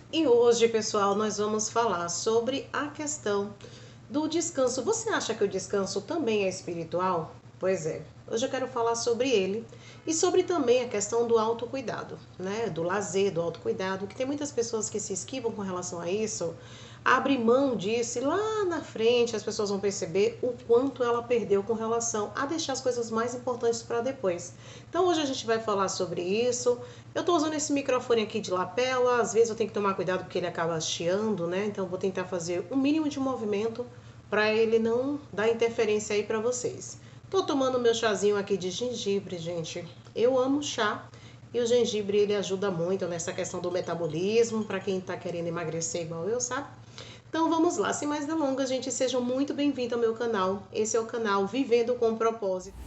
E hoje, pessoal, nós vamos falar sobre a questão do descanso. Você acha que o descanso também é espiritual? Pois é. Hoje eu quero falar sobre ele e sobre também a questão do autocuidado, né? Do lazer, do autocuidado, que tem muitas pessoas que se esquivam com relação a isso, abre mão disso e lá na frente as pessoas vão perceber o quanto ela perdeu com relação a deixar as coisas mais importantes para depois. Então hoje a gente vai falar sobre isso. Eu estou usando esse microfone aqui de lapela, às vezes eu tenho que tomar cuidado porque ele acaba chiando, né? Então vou tentar fazer o mínimo de movimento para ele não dar interferência aí para vocês. Tô tomando meu chazinho aqui de gengibre, gente. Eu amo chá e o gengibre ele ajuda muito nessa questão do metabolismo para quem tá querendo emagrecer igual eu, sabe? Então vamos lá, sem mais delongas, gente, sejam muito bem-vindos ao meu canal. Esse é o canal Vivendo com Propósito.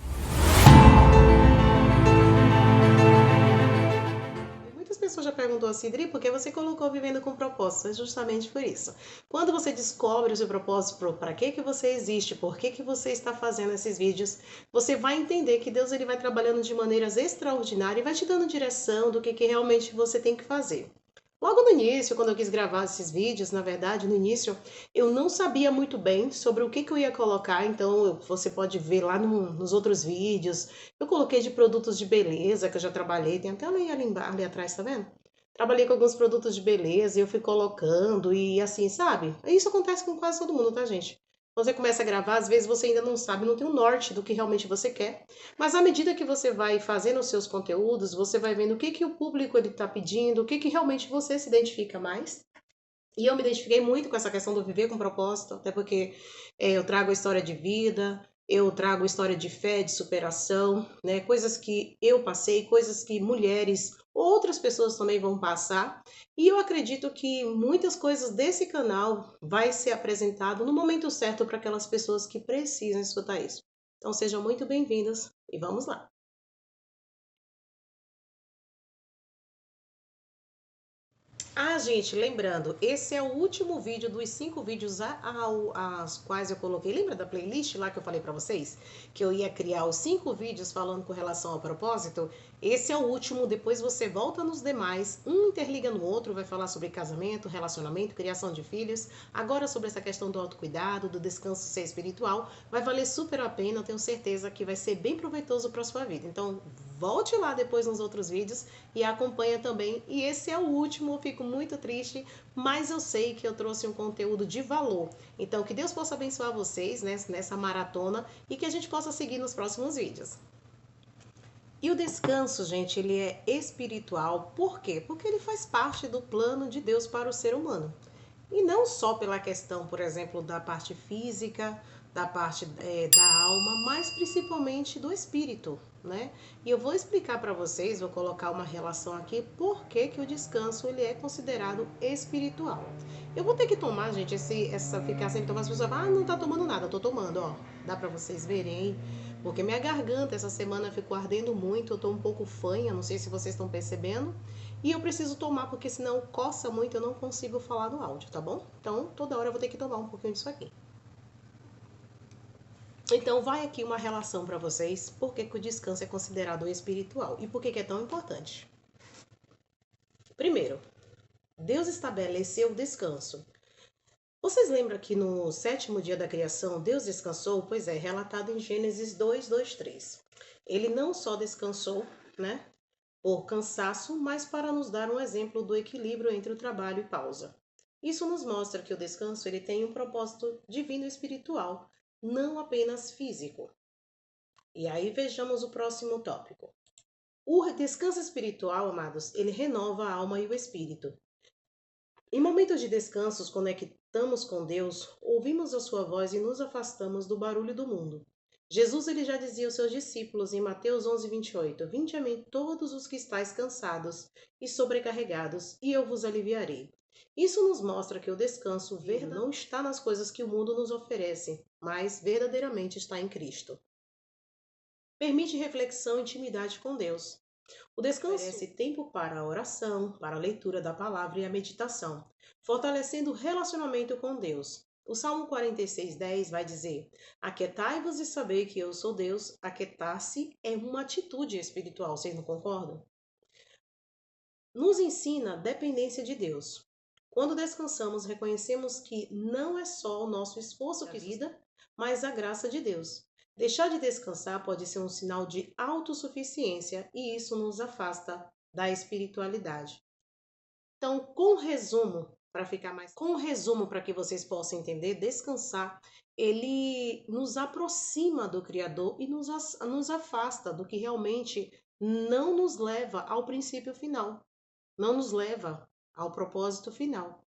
Muitas pessoas já perguntou assim, Dri, por que você colocou Vivendo com Propósito? É justamente por isso. Quando você descobre o seu propósito, para que você existe, por que você está fazendo esses vídeos, você vai entender que Deus ele vai trabalhando de maneiras extraordinárias e vai te dando direção do que realmente você tem que fazer. Logo no início, quando eu quis gravar esses vídeos, na verdade, no início, eu não sabia muito bem sobre o que eu ia colocar, então você pode ver lá nos outros vídeos. Eu coloquei de produtos de beleza, que eu já trabalhei, tem até ali atrás, tá vendo? Trabalhei com alguns produtos de beleza e eu fui colocando e assim, sabe? Isso acontece com quase todo mundo, tá, gente? Quando você começa a gravar, às vezes você ainda não sabe, não tem um norte do que realmente você quer. Mas à medida que você vai fazendo os seus conteúdos, você vai vendo o que o público ele está pedindo, o que realmente você se identifica mais. E eu me identifiquei muito com essa questão do viver com propósito, até porque eu trago a história de vida, eu trago história de fé, de superação, né? Coisas que eu passei, coisas que mulheres, outras pessoas também vão passar. E eu acredito que muitas coisas desse canal vai ser apresentado no momento certo para aquelas pessoas que precisam escutar isso. Então sejam muito bem-vindas e vamos lá. Ah, gente, lembrando, esse é o último vídeo dos 5 vídeos aos quais eu coloquei. Lembra da playlist lá que eu falei pra vocês? Que eu ia criar os 5 vídeos falando com relação ao propósito? Esse é o último, depois você volta nos demais. Um interliga no outro, vai falar sobre casamento, relacionamento, criação de filhos. Agora sobre essa questão do autocuidado, do descanso ser espiritual. Vai valer super a pena, eu tenho certeza que vai ser bem proveitoso para sua vida. Então, volte lá depois nos outros vídeos e acompanha também. E esse é o último, eu fico muito triste, mas eu sei que eu trouxe um conteúdo de valor. Então, que Deus possa abençoar vocês nessa maratona e que a gente possa seguir nos próximos vídeos. E o descanso, gente, ele é espiritual. Por quê? Porque ele faz parte do plano de Deus para o ser humano. E não só pela questão, por exemplo, da parte física, da parte da alma, mas principalmente do espírito, né? E eu vou explicar para vocês, vou colocar uma relação aqui, por que que o descanso ele é considerado espiritual. Eu vou ter que tomar, gente, essa ficar sempre tomando, as pessoas falam, não tá tomando nada, eu tô tomando, ó. Dá para vocês verem, porque minha garganta essa semana ficou ardendo muito, eu tô um pouco fanha, não sei se vocês estão percebendo. E eu preciso tomar, porque senão coça muito, eu não consigo falar no áudio, tá bom? Então, toda hora eu vou ter que tomar um pouquinho disso aqui. Então, vai aqui uma relação para vocês, por que o descanso é considerado espiritual e por que é tão importante. Primeiro, Deus estabeleceu o descanso. Vocês lembram que no 7º dia da criação, Deus descansou? Pois é, relatado em Gênesis 2:3. Ele não só descansou, né, por cansaço, mas para nos dar um exemplo do equilíbrio entre o trabalho e pausa. Isso nos mostra que o descanso ele tem um propósito divino e espiritual, não apenas físico. E aí vejamos o próximo tópico. O descanso espiritual, amados, ele renova a alma e o espírito. Em momentos de descansos, conectamos com Deus, ouvimos a sua voz e nos afastamos do barulho do mundo. Jesus ele já dizia aos seus discípulos em Mateus 11:28, Vinde a mim todos os que estáis cansados e sobrecarregados, e eu vos aliviarei. Isso nos mostra que o descanso verdadeiro não está nas coisas que o mundo nos oferece, mas verdadeiramente está em Cristo. Permite reflexão e intimidade com Deus. O descanso oferece tempo para a oração, para a leitura da palavra e a meditação, fortalecendo o relacionamento com Deus. O Salmo 46:10 vai dizer: Aquietai-vos e sabei que eu sou Deus. Aquietar-se é uma atitude espiritual, vocês não concordam? Nos ensina a dependência de Deus. Quando descansamos, reconhecemos que não é só o nosso esforço que vida, mas a graça de Deus. Deixar de descansar pode ser um sinal de autossuficiência e isso nos afasta da espiritualidade. Então, com resumo para que vocês possam entender, descansar, ele nos aproxima do Criador e nos afasta do que realmente não nos leva ao princípio final, não nos leva ao propósito final.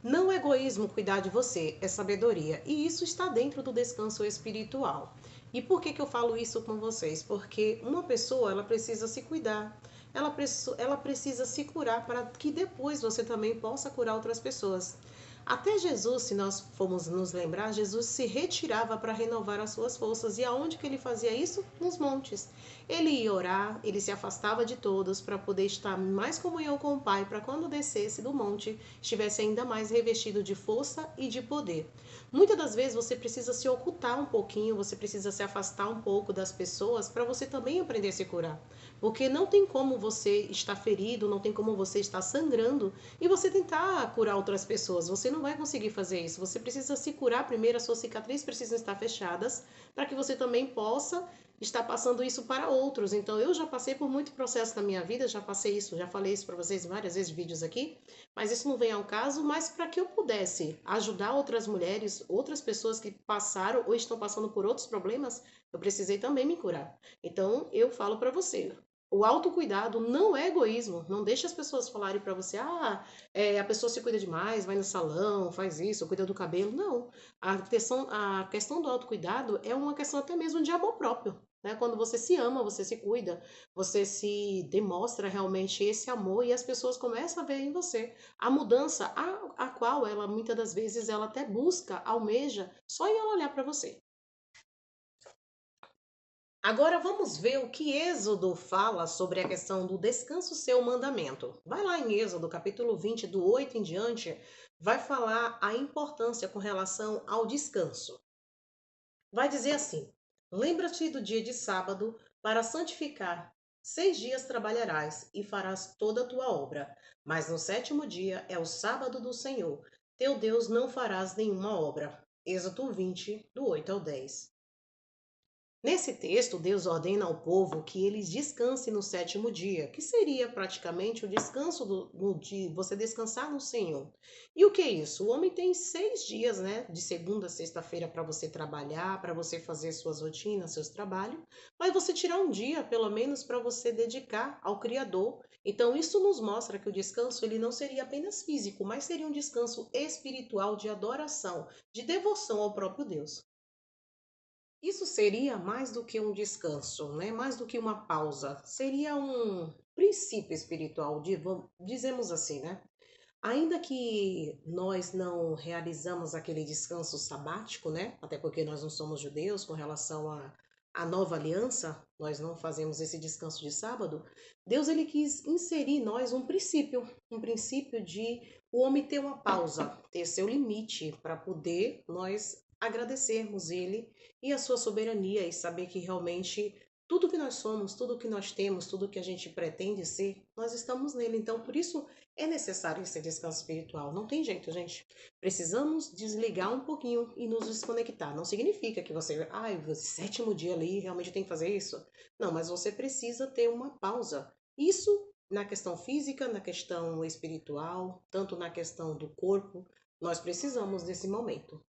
Não é egoísmo cuidar de você, é sabedoria. E isso está dentro do descanso espiritual. E por que eu falo isso com vocês? Porque uma pessoa, ela precisa se cuidar. Ela precisa se curar para que depois você também possa curar outras pessoas. Até Jesus, se nós formos nos lembrar, Jesus se retirava para renovar as suas forças. E aonde que ele fazia isso? Nos montes. Ele ia orar, ele se afastava de todos para poder estar mais comunhão com o Pai, para quando descesse do monte, estivesse ainda mais revestido de força e de poder. Muitas das vezes você precisa se ocultar um pouquinho, você precisa se afastar um pouco das pessoas para você também aprender a se curar. Porque não tem como você estar ferido, não tem como você estar sangrando e você tentar curar outras pessoas. Você não vai conseguir fazer isso. Você precisa se curar primeiro, as suas cicatrizes precisam estar fechadas para que você também possa estar passando isso para outros. Então, eu já passei por muito processo na minha vida, já passei isso, já falei isso para vocês várias vezes, vídeos aqui, mas isso não vem ao caso, mas para que eu pudesse ajudar outras mulheres, outras pessoas que passaram ou estão passando por outros problemas, eu precisei também me curar. Então, eu falo para você, o autocuidado não é egoísmo. Não deixe as pessoas falarem para você, a pessoa se cuida demais, vai no salão, faz isso, cuida do cabelo. Não. A questão do autocuidado é uma questão até mesmo de amor próprio. Né? Quando você se ama, você se cuida, você se demonstra realmente esse amor e as pessoas começam a ver em você a mudança a qual ela, muitas das vezes, ela até busca, almeja, só em ela olhar para você. Agora vamos ver o que Êxodo fala sobre a questão do descanso ser o mandamento. Vai lá em Êxodo, capítulo 20, do 8 em diante, vai falar a importância com relação ao descanso. Vai dizer assim: lembra-te do dia de sábado para santificar. 6 dias trabalharás e farás toda a tua obra, mas no sétimo dia é o sábado do Senhor. Teu Deus não farás nenhuma obra. Êxodo 20, do 8 ao 10. Nesse texto, Deus ordena ao povo que eles descansem no sétimo dia, que seria praticamente o descanso de você descansar no Senhor. E o que é isso? O homem tem 6 dias, né, de segunda a sexta-feira para você trabalhar, para você fazer suas rotinas, seus trabalhos, mas você tirar um dia, pelo menos, para você dedicar ao Criador. Então, isso nos mostra que o descanso ele não seria apenas físico, mas seria um descanso espiritual de adoração, de devoção ao próprio Deus. Isso seria mais do que um descanso, né? Mais do que uma pausa. Seria um princípio espiritual, dizemos assim, né? Ainda que nós não realizamos aquele descanso sabático, né? Até porque nós não somos judeus com relação à nova aliança, nós não fazemos esse descanso de sábado. Deus ele quis inserir em nós um princípio de o homem ter uma pausa, ter seu limite para poder nós agradecermos ele e a sua soberania e saber que realmente tudo que nós somos, tudo que nós temos, tudo que a gente pretende ser, nós estamos nele. Então, por isso é necessário esse descanso espiritual. Não tem jeito, gente. Precisamos desligar um pouquinho e nos desconectar. Não significa que o sétimo dia ali realmente tem que fazer isso. Não, mas você precisa ter uma pausa. Isso na questão física, na questão espiritual, tanto na questão do corpo, nós precisamos desse momento.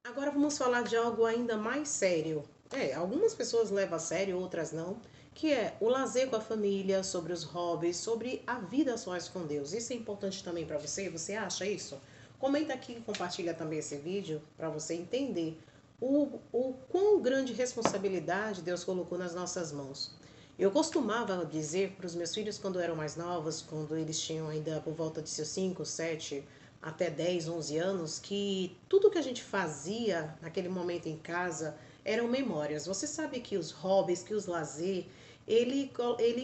Agora vamos falar de algo ainda mais sério. Algumas pessoas levam a sério, outras não, que é o lazer com a família, sobre os hobbies, sobre a vida a sós com Deus. Isso é importante também para você? Você acha isso? Comenta aqui e compartilha também esse vídeo para você entender o quão grande responsabilidade Deus colocou nas nossas mãos. Eu costumava dizer para os meus filhos quando eram mais novos, quando eles tinham ainda por volta de seus 5, 7 até 10, 11 anos, que tudo que a gente fazia naquele momento em casa eram memórias. Você sabe que os hobbies, que os lazer, ele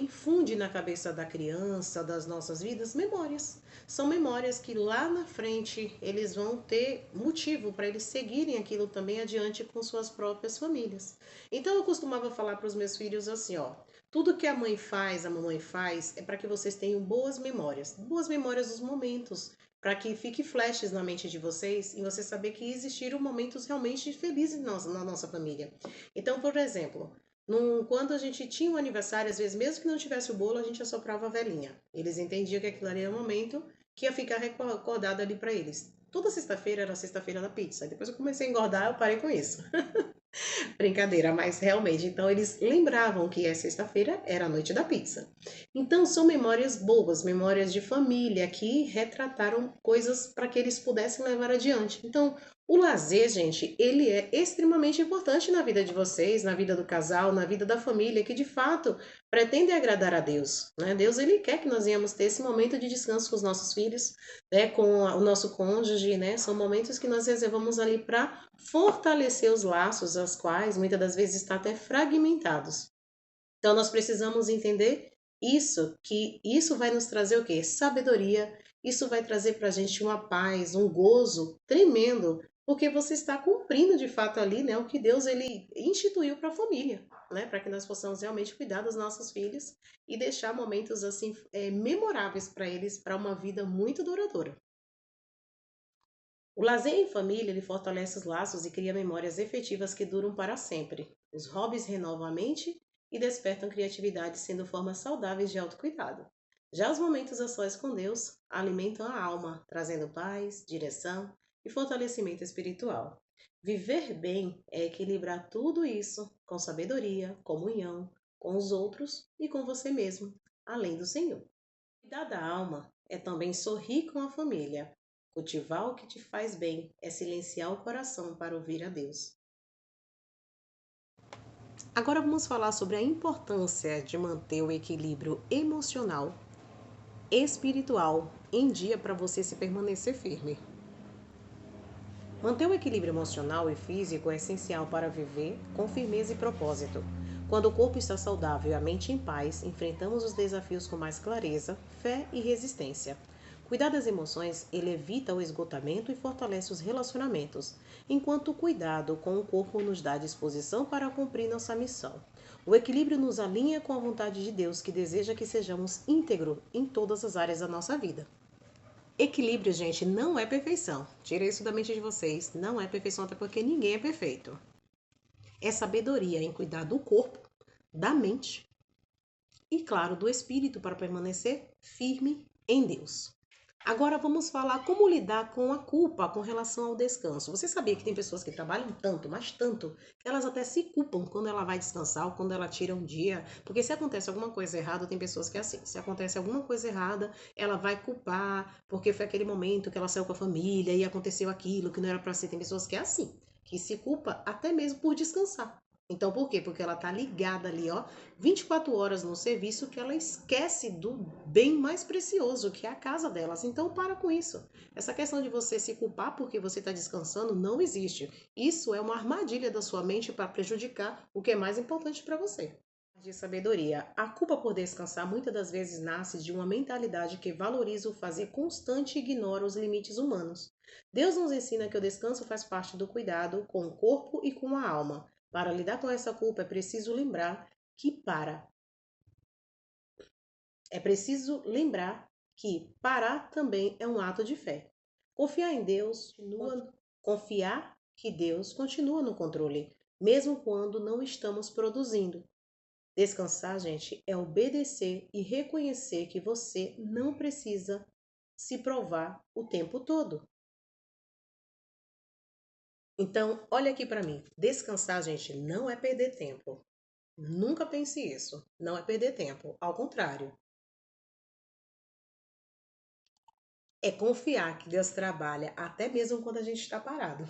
infunde na cabeça da criança, das nossas vidas, memórias. São memórias que lá na frente eles vão ter motivo para eles seguirem aquilo também adiante com suas próprias famílias. Então eu costumava falar para os meus filhos assim, ó, Tudo que a mãe faz, a mamãe faz, é para que vocês tenham boas memórias dos momentos, para que fique flashes na mente de vocês e você saber que existiram momentos realmente felizes na nossa família. Então, por exemplo, quando a gente tinha um aniversário, às vezes, mesmo que não tivesse o bolo, a gente assoprava a velhinha. Eles entendiam que aquilo ali era um momento que ia ficar recordado ali para eles. Toda sexta-feira era a sexta-feira da pizza. Depois eu comecei a engordar, eu parei com isso. Brincadeira, mas realmente, então eles lembravam que a sexta-feira era a noite da pizza. Então são memórias boas, memórias de família que retrataram coisas para que eles pudessem levar adiante. Então, o lazer, gente, ele é extremamente importante na vida de vocês, na vida do casal, na vida da família, que de fato pretende agradar a Deus, né? Deus, ele quer que nós venhamos ter esse momento de descanso com os nossos filhos, né, com o nosso cônjuge, né? São momentos que nós reservamos ali para fortalecer os laços, as quais muitas das vezes estão até fragmentados. Então nós precisamos entender isso, que isso vai nos trazer o quê? Sabedoria. Isso vai trazer para a gente uma paz, um gozo tremendo, porque você está cumprindo de fato ali, né, o que Deus ele instituiu para a família, né, para que nós possamos realmente cuidar dos nossos filhos e deixar momentos assim memoráveis para eles, para uma vida muito duradoura. O lazer em família, ele fortalece os laços e cria memórias efetivas que duram para sempre. Os hobbies renovam a mente e despertam criatividade, sendo formas saudáveis de autocuidado. Já os momentos a sós com Deus alimentam a alma, trazendo paz, direção e fortalecimento espiritual. Viver bem é equilibrar tudo isso com sabedoria, comunhão, com os outros e com você mesmo, além do Senhor. Cuidar da alma é também sorrir com a família. Cultivar o que te faz bem é silenciar o coração para ouvir a Deus. Agora vamos falar sobre a importância de manter o equilíbrio emocional, espiritual em dia para você se permanecer firme. Manter o equilíbrio emocional e físico é essencial para viver com firmeza e propósito. Quando o corpo está saudável e a mente em paz, enfrentamos os desafios com mais clareza, fé e resistência. Cuidar das emoções, ele evita o esgotamento e fortalece os relacionamentos, enquanto o cuidado com o corpo nos dá disposição para cumprir nossa missão. O equilíbrio nos alinha com a vontade de Deus, que deseja que sejamos íntegros em todas as áreas da nossa vida. Equilíbrio, gente, não é perfeição. Tira isso da mente de vocês. Não é perfeição, até porque ninguém é perfeito. É sabedoria em cuidar do corpo, da mente e, claro, do espírito para permanecer firme em Deus. Agora vamos falar como lidar com a culpa com relação ao descanso. Você sabia que tem pessoas que trabalham tanto, mas tanto, que elas até se culpam quando ela vai descansar ou quando ela tira um dia? Porque se acontece alguma coisa errada, tem pessoas que é assim. Se acontece alguma coisa errada, ela vai culpar, porque foi aquele momento que ela saiu com a família e aconteceu aquilo que não era para ser. Tem pessoas que é assim, que se culpa até mesmo por descansar. Então, por quê? Porque ela tá ligada ali, ó, 24 horas no serviço, que ela esquece do bem mais precioso, que é a casa delas. Então, para com isso. Essa questão de você se culpar porque você está descansando não existe. Isso é uma armadilha da sua mente para prejudicar o que é mais importante para você. De sabedoria. A culpa por descansar muitas das vezes nasce de uma mentalidade que valoriza o fazer constante e ignora os limites humanos. Deus nos ensina que o descanso faz parte do cuidado com o corpo e com a alma. Para lidar com essa culpa, é preciso lembrar que parar também é um ato de fé. Confiar em Deus, confiar que Deus continua no controle, mesmo quando não estamos produzindo. Descansar, gente, é obedecer e reconhecer que você não precisa se provar o tempo todo. Então, olha aqui para mim. Descansar, gente, não é perder tempo. Nunca pense isso. Não é perder tempo. Ao contrário, é confiar que Deus trabalha até mesmo quando a gente está parado.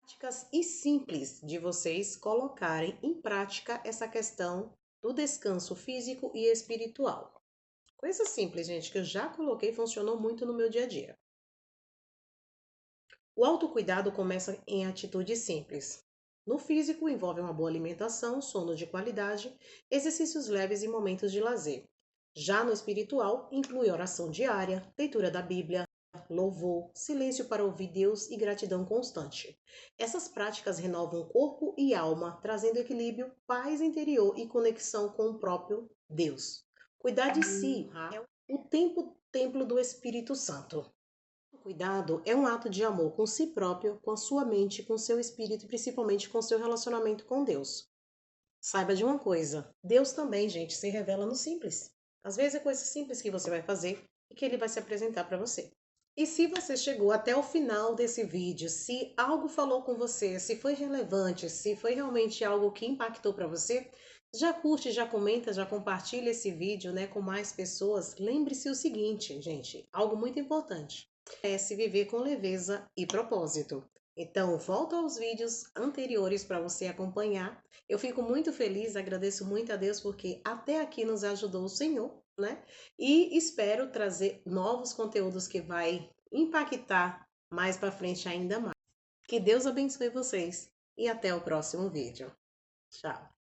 Práticas e simples de vocês colocarem em prática essa questão do descanso físico e espiritual. Coisa simples, gente, que eu já coloquei e funcionou muito no meu dia a dia. O autocuidado começa em atitudes simples. No físico, envolve uma boa alimentação, sono de qualidade, exercícios leves e momentos de lazer. Já no espiritual, inclui oração diária, leitura da Bíblia, louvor, silêncio para ouvir Deus e gratidão constante. Essas práticas renovam corpo e alma, trazendo equilíbrio, paz interior e conexão com o próprio Deus. Cuidar de si é o templo do Espírito Santo. O cuidado é um ato de amor com si próprio, com a sua mente, com seu espírito e principalmente com seu relacionamento com Deus. Saiba de uma coisa, Deus também, gente, se revela no simples. Às vezes é coisa simples que você vai fazer e que ele vai se apresentar para você. E se você chegou até o final desse vídeo, se algo falou com você, se foi relevante, se foi realmente algo que impactou para você, já curte, já comenta, já compartilha esse vídeo, né, com mais pessoas. Lembre-se o seguinte, gente, algo muito importante é se viver com leveza e propósito. Então, volta aos vídeos anteriores para você acompanhar. Eu fico muito feliz, agradeço muito a Deus porque até aqui nos ajudou o Senhor, né? E espero trazer novos conteúdos que vai impactar mais para frente ainda mais. Que Deus abençoe vocês e até o próximo vídeo. Tchau.